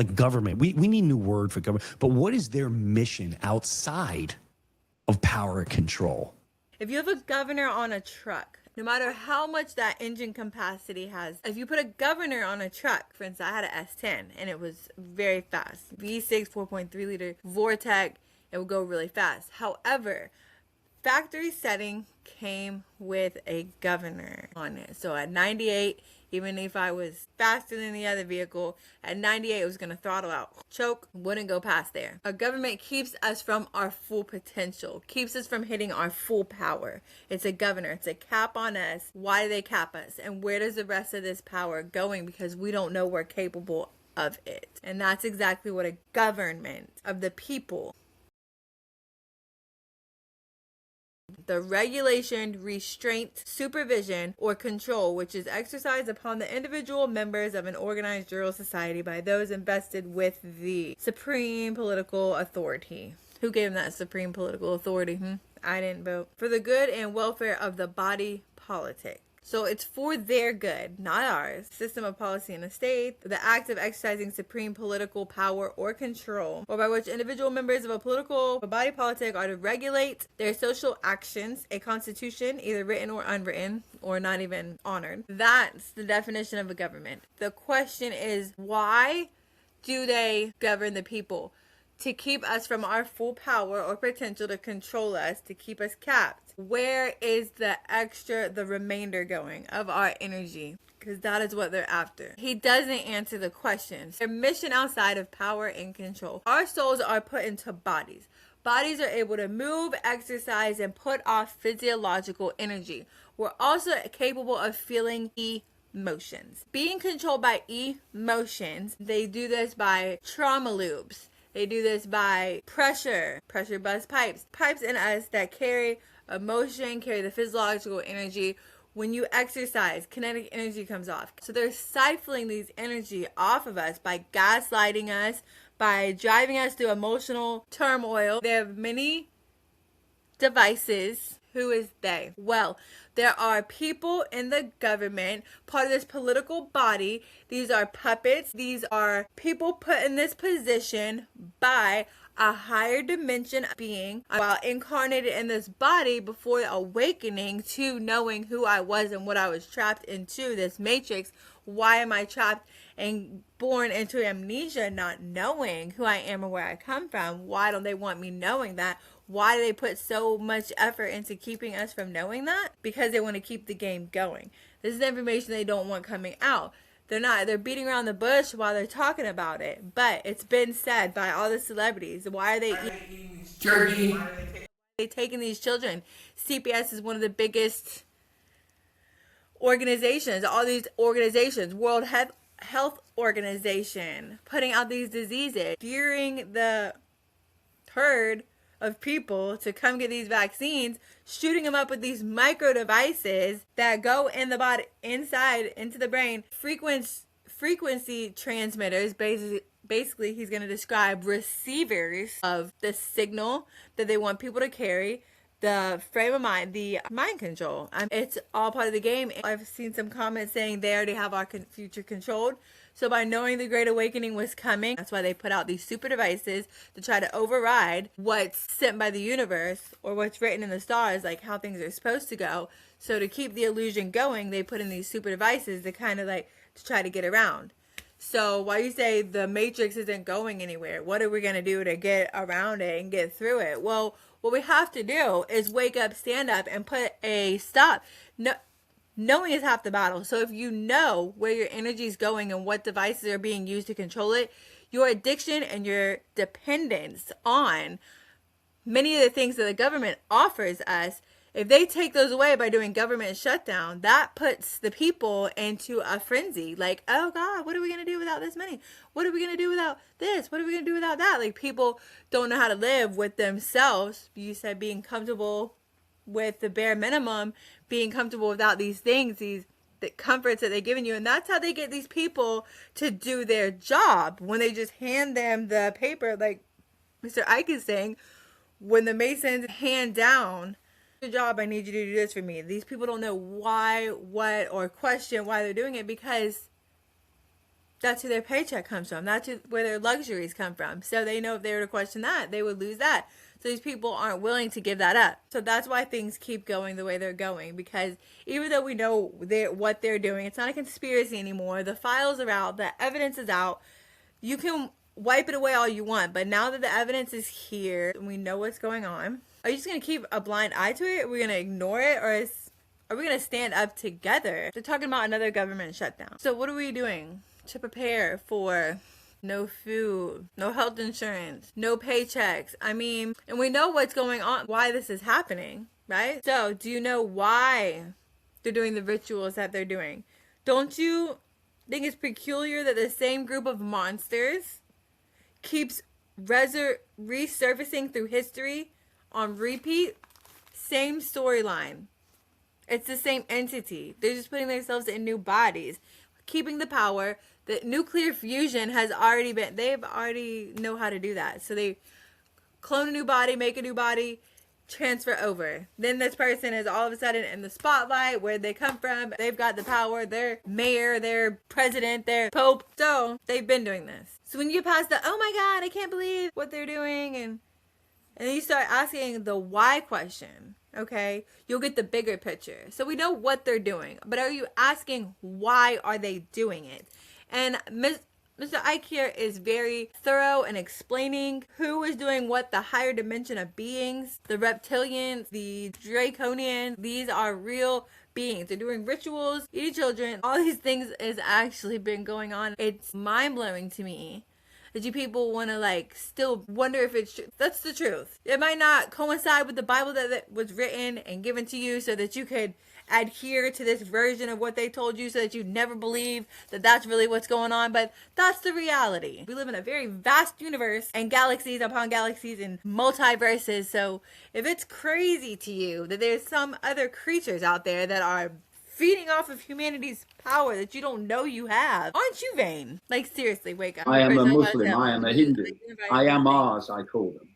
like government. We need a new word for government. But what is their mission outside of power and control? If you have a governor on a truck, no matter how much that engine capacity has, if you put a governor on a truck, for instance, I had an S10 and it was very fast. V6, 4.3 liter Vortec, it would go really fast. However, factory setting came with a governor on it. So at 98, even if I was faster than the other vehicle, at 98 it was going to throttle out. Choke, wouldn't go past there. A government keeps us from our full potential, keeps us from hitting our full power. It's a governor. It's a cap on us. Why do they cap us? And where does the rest of this power going? Because we don't know we're capable of it. And that's exactly what a government of the people. The regulation, restraint, supervision, or control which is exercised upon the individual members of an organized jural society by those invested with the supreme political authority. Who gave them that supreme political authority? I didn't vote. For the good and welfare of the body politic. So it's for their good, not ours. System of policy in the state, the act of exercising supreme political power or control, or by which individual members of a political body politic are to regulate their social actions, a constitution, either written or unwritten, or not even honored. That's the definition of a government. The question is, why do they govern the people? To keep us from our full power or potential to control us, to keep us capped. Where is the remainder going of our energy? Because that is what they're after. He doesn't answer the questions. Their mission outside of power and control. Our souls are put into bodies. Bodies are able to move, exercise, and put off physiological energy. We're also capable of feeling emotions. Being controlled by emotions, they do this by trauma loops. They do this by pressure buzz pipes in us that carry emotion, carry the physiological energy. When you exercise, kinetic energy comes off. So they're siphoning these energy off of us by gaslighting us, by driving us through emotional turmoil. They have many devices. Who is they? Well, there are people in the government, part of this political body. These are puppets. These are people put in this position by a higher dimension being while incarnated in this body before awakening to knowing who I was and what I was trapped into, this matrix. Why am I trapped and born into amnesia, not knowing who I am or where I come from? Why don't they want me knowing that? Why do they put so much effort into keeping us from knowing that? Because they want to keep the game going. This is information they don't want coming out. They're beating around the bush while they're talking about it. But it's been said by all the celebrities. Why are they eating jerky? Why are they taking these children? CPS is one of the biggest organizations. All these organizations, World Health Organization, putting out these diseases, gearing the herd of people to come get these vaccines, shooting them up with these micro devices that go in the body, inside, into the brain, frequency transmitters. Basically, he's going to describe receivers of the signal that they want people to carry, the frame of mind, the mind control. It's all part of the game. I've seen some comments saying they already have our future controlled. So by knowing the Great Awakening was coming, that's why they put out these super devices to try to override what's sent by the universe or what's written in the stars, like how things are supposed to go. So to keep the illusion going, they put in these super devices to kind of like to try to get around. So while you say the matrix isn't going anywhere, what are we going to do to get around it and get through it? Well, what we have to do is wake up, stand up, and put a stop. Knowing is half the battle. So if you know where your energy is going and what devices are being used to control it, your addiction and your dependence on many of the things that the government offers us, if they take those away by doing government shutdown, that puts the people into a frenzy. Like, oh God, what are we going to do without this money? What are we going to do without this? What are we going to do without that? Like, people don't know how to live with themselves. You said being comfortable with the bare minimum, being comfortable without these things, the comforts that they're giving you. And that's how they get these people to do their job. When they just hand them the paper, like Mr. Ike is saying, when the Masons hand down the job, I need you to do this for me. These people don't know why, what, or question why they're doing it, because That's who their paycheck comes from. That's where their luxuries come from. So they know if they were to question that, they would lose that. So these people aren't willing to give that up. So that's why things keep going the way they're going. Because even though we know what they're doing, it's not a conspiracy anymore. The files are out. The evidence is out. You can wipe it away all you want. But now that the evidence is here and we know what's going on, are you just going to keep a blind eye to it? Are we going to ignore it? Or are we going to stand up together? They're talking about another government shutdown. So what are we doing to prepare for no food, no health insurance, no paychecks? I mean, and we know what's going on, why this is happening, right? So do you know why they're doing the rituals that they're doing? Don't you think it's peculiar that the same group of monsters keeps resurfacing through history on repeat? Same storyline. It's the same entity. They're just putting themselves in new bodies, keeping the power. The nuclear fusion has already been, they've already know how to do that. So they clone a new body, make a new body, transfer over. Then this person is all of a sudden in the spotlight where they come from. They've got the power. They're mayor, they're president, they're pope. So they've been doing this. So when you pass the, oh my God, I can't believe what they're doing. And then you start asking the why question. Okay, you'll get the bigger picture. So we know what they're doing, but are you asking why are they doing it? And Mr. Ike here is very thorough in explaining who is doing what, the higher dimension of beings, the reptilians, the draconians. These are real beings. They're doing rituals, eating children. All these things has actually been going on. It's mind-blowing to me that you people want to like still wonder if it's true. That's the truth. It might not coincide with the Bible that was written and given to you so that you could adhere to this version of what they told you so that you never believe that that's really what's going on, but that's the reality. We live in a very vast universe and galaxies upon galaxies and multiverses. So if it's crazy to you that there's some other creatures out there that are feeding off of humanity's power that you don't know you have, aren't you vain? Like seriously, wake up. I am a Muslim. I am a Hindu. I am ours, I call them.